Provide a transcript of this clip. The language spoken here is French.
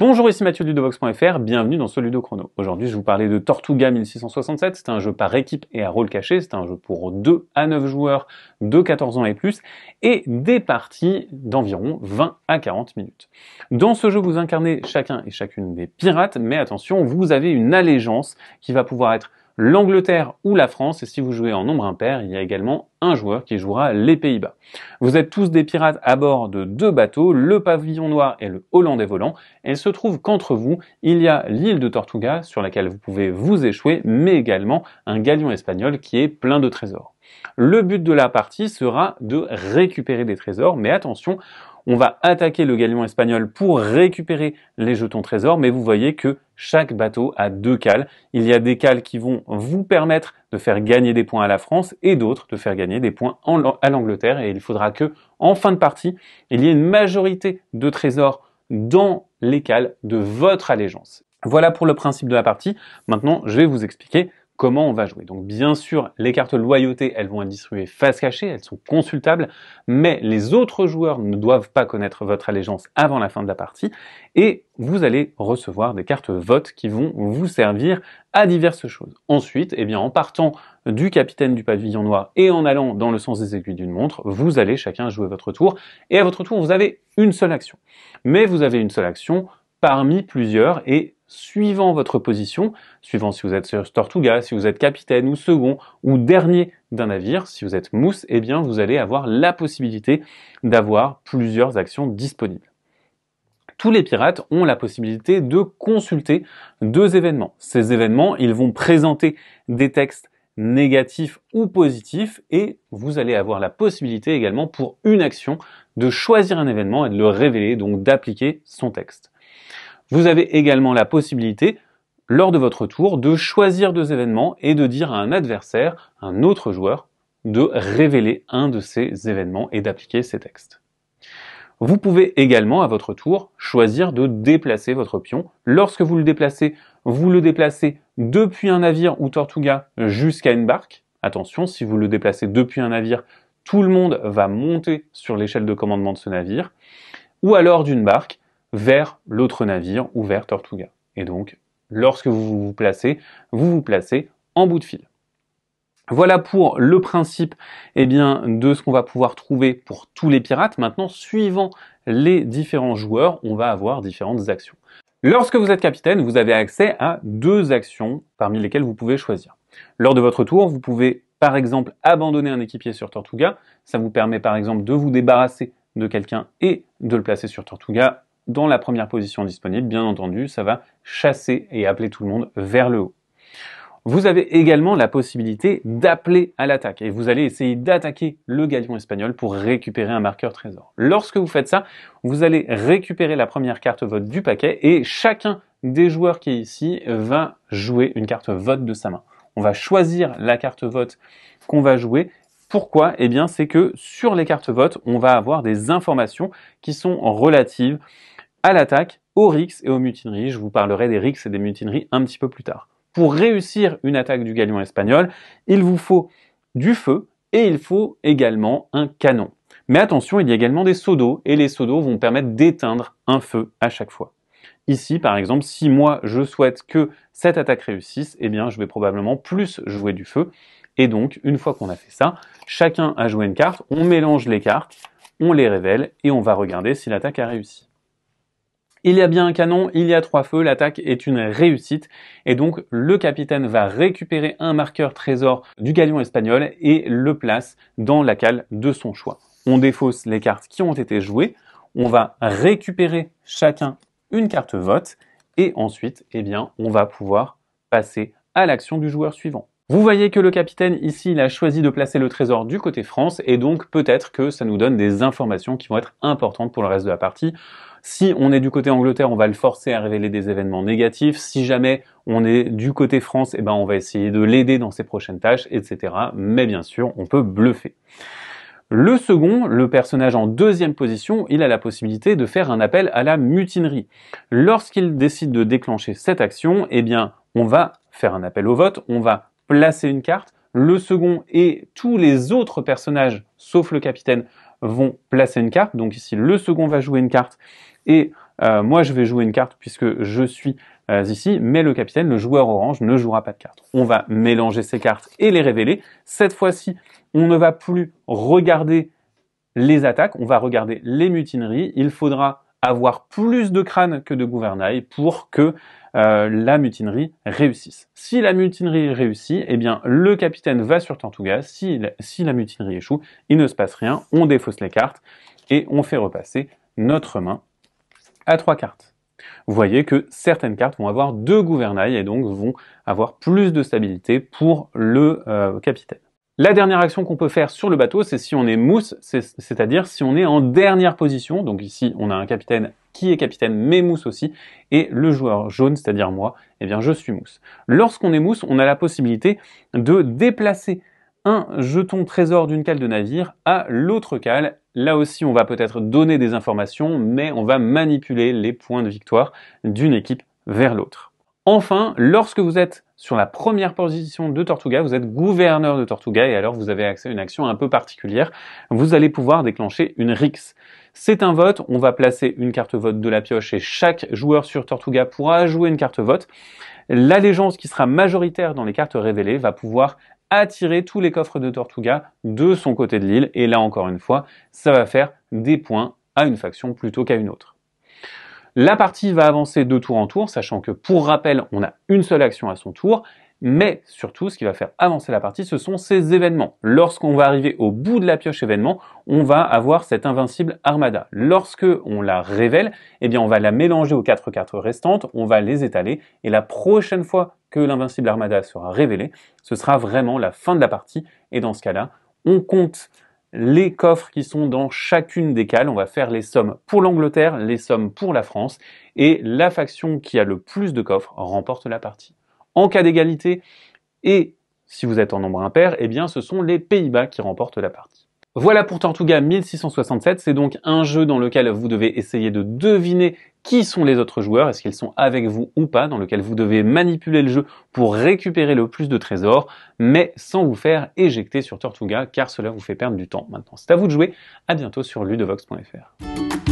Bonjour, ici Mathieu de Ludovox.fr, bienvenue dans ce Ludo Chrono. Aujourd'hui, je vais vous parler de Tortuga 1667. C'est un jeu par équipe et à rôle caché. C'est un jeu pour 2 à 9 joueurs de 14 ans et plus et des parties d'environ 20 à 40 minutes. Dans ce jeu, vous incarnez chacun et chacune des pirates, mais attention, vous avez une allégeance qui va pouvoir être l'Angleterre ou la France, et si vous jouez en nombre impair, il y a également un joueur qui jouera les Pays-Bas. Vous êtes tous des pirates à bord de 2 bateaux, le Pavillon Noir et le Hollandais Volant, et il se trouve qu'entre vous, il y a l'île de Tortuga sur laquelle vous pouvez vous échouer, mais également un galion espagnol qui est plein de trésors. Le but de la partie sera de récupérer des trésors, mais attention, on va attaquer le galion espagnol pour récupérer les jetons trésors, mais vous voyez que chaque bateau a 2 cales. Il y a des cales qui vont vous permettre de faire gagner des points à la France et d'autres de faire gagner des points à l'Angleterre. Et il faudra que, en fin de partie, il y ait une majorité de trésors dans les cales de votre allégeance. Voilà pour le principe de la partie. Maintenant, je vais vous expliquer comment on va jouer. Donc bien sûr, les cartes loyauté, elles vont être distribuées face cachée, elles sont consultables, mais les autres joueurs ne doivent pas connaître votre allégeance avant la fin de la partie, et vous allez recevoir des cartes vote qui vont vous servir à diverses choses. Ensuite, en partant du capitaine du pavillon noir et en allant dans le sens des aiguilles d'une montre, vous allez chacun jouer votre tour, et à votre tour, vous avez une seule action. Mais vous avez une seule action parmi plusieurs, et suivant votre position, suivant si vous êtes sur Tortuga, si vous êtes capitaine ou second ou dernier d'un navire, si vous êtes mousse, vous allez avoir la possibilité d'avoir plusieurs actions disponibles. Tous les pirates ont la possibilité de consulter 2 événements. Ces événements, ils vont présenter des textes négatifs ou positifs, et vous allez avoir la possibilité également pour une action de choisir un événement et de le révéler, donc d'appliquer son texte. Vous avez également la possibilité, lors de votre tour, de choisir 2 événements et de dire à un adversaire, un autre joueur, de révéler un de ces événements et d'appliquer ces textes. Vous pouvez également, à votre tour, choisir de déplacer votre pion. Lorsque vous le déplacez depuis un navire ou Tortuga jusqu'à une barque. Attention, si vous le déplacez depuis un navire, tout le monde va monter sur l'échelle de commandement de ce navire. Ou alors d'une barque vers l'autre navire ou vers Tortuga. Et donc, lorsque vous vous placez en bout de fil. Voilà pour le principe de ce qu'on va pouvoir trouver pour tous les pirates. Maintenant, suivant les différents joueurs, on va avoir différentes actions. Lorsque vous êtes capitaine, vous avez accès à 2 actions parmi lesquelles vous pouvez choisir. Lors de votre tour, vous pouvez par exemple abandonner un équipier sur Tortuga. Ça vous permet par exemple de vous débarrasser de quelqu'un et de le placer sur Tortuga dans la première position disponible. Bien entendu, ça va chasser et appeler tout le monde vers le haut. Vous avez également la possibilité d'appeler à l'attaque et vous allez essayer d'attaquer le galion espagnol pour récupérer un marqueur trésor. Lorsque vous faites ça, vous allez récupérer la première carte vote du paquet et chacun des joueurs qui est ici va jouer une carte vote de sa main. On va choisir la carte vote qu'on va jouer. Pourquoi ? C'est que sur les cartes vote, on va avoir des informations qui sont relatives à l'attaque, aux rixes et aux mutineries. Je vous parlerai des rixes et des mutineries un petit peu plus tard. Pour réussir une attaque du galion espagnol, il vous faut du feu et il faut également un canon. Mais attention, il y a également des seaux d'eau et les seaux d'eau vont permettre d'éteindre un feu à chaque fois. Ici, par exemple, si moi je souhaite que cette attaque réussisse, je vais probablement plus jouer du feu. Et donc, une fois qu'on a fait ça, chacun a joué une carte, on mélange les cartes, on les révèle et on va regarder si l'attaque a réussi. Il y a bien un canon, il y a 3 feux, l'attaque est une réussite et donc le capitaine va récupérer un marqueur trésor du galion espagnol et le place dans la cale de son choix. On défausse les cartes qui ont été jouées, on va récupérer chacun une carte vote et ensuite, on va pouvoir passer à l'action du joueur suivant. Vous voyez que le capitaine ici, il a choisi de placer le trésor du côté France et donc peut-être que ça nous donne des informations qui vont être importantes pour le reste de la partie. Si on est du côté Angleterre, on va le forcer à révéler des événements négatifs. Si jamais on est du côté France, on va essayer de l'aider dans ses prochaines tâches, etc. Mais bien sûr, on peut bluffer. Le second, le personnage en 2e position, il a la possibilité de faire un appel à la mutinerie. Lorsqu'il décide de déclencher cette action, on va faire un appel au vote, on va placer une carte. Le second et tous les autres personnages, sauf le capitaine, vont placer une carte. Donc ici, le second va jouer une carte et moi je vais jouer une carte puisque je suis ici, mais le capitaine, le joueur orange, ne jouera pas de carte. On va mélanger ces cartes et les révéler. Cette fois-ci, on ne va plus regarder les attaques, on va regarder les mutineries. Il faudra avoir plus de crânes que de gouvernail pour que la mutinerie réussisse. Si la mutinerie réussit, eh bien le capitaine va sur Tortuga. Si la mutinerie échoue, il ne se passe rien, on défausse les cartes et on fait repasser notre main à 3 cartes. Vous voyez que certaines cartes vont avoir 2 gouvernails et donc vont avoir plus de stabilité pour le capitaine. La dernière action qu'on peut faire sur le bateau, c'est si on est mousse, c'est-à-dire si on est en dernière position. Donc ici, on a un capitaine qui est capitaine, mais mousse aussi. Et le joueur jaune, c'est-à-dire moi, eh bien je suis mousse. Lorsqu'on est mousse, on a la possibilité de déplacer un jeton trésor d'une cale de navire à l'autre cale. Là aussi, on va peut-être donner des informations, mais on va manipuler les points de victoire d'une équipe vers l'autre. Enfin, lorsque vous êtes sur la première position de Tortuga, vous êtes gouverneur de Tortuga et alors vous avez accès à une action un peu particulière. Vous allez pouvoir déclencher une Rix. C'est un vote, on va placer une carte vote de la pioche et chaque joueur sur Tortuga pourra jouer une carte vote. L'allégeance qui sera majoritaire dans les cartes révélées va pouvoir attirer tous les coffres de Tortuga de son côté de l'île et là encore une fois, ça va faire des points à une faction plutôt qu'à une autre. La partie va avancer de tour en tour, sachant que pour rappel, on a une seule action à son tour, mais surtout, ce qui va faire avancer la partie, ce sont ces événements. Lorsqu'on va arriver au bout de la pioche événement, on va avoir cette invincible armada. Lorsque on la révèle, eh bien, on va la mélanger aux 4 cartes restantes, on va les étaler, et la prochaine fois que l'invincible armada sera révélée, ce sera vraiment la fin de la partie, et dans ce cas-là, on compte les coffres qui sont dans chacune des cales. On va faire les sommes pour l'Angleterre, les sommes pour la France, et la faction qui a le plus de coffres remporte la partie. En cas d'égalité, et si vous êtes en nombre impair, eh bien ce sont les Pays-Bas qui remportent la partie. Voilà pour Tortuga 1667, c'est donc un jeu dans lequel vous devez essayer de deviner qui sont les autres joueurs, est-ce qu'ils sont avec vous ou pas, dans lequel vous devez manipuler le jeu pour récupérer le plus de trésors, mais sans vous faire éjecter sur Tortuga, car cela vous fait perdre du temps maintenant. C'est à vous de jouer, à bientôt sur ludovox.fr.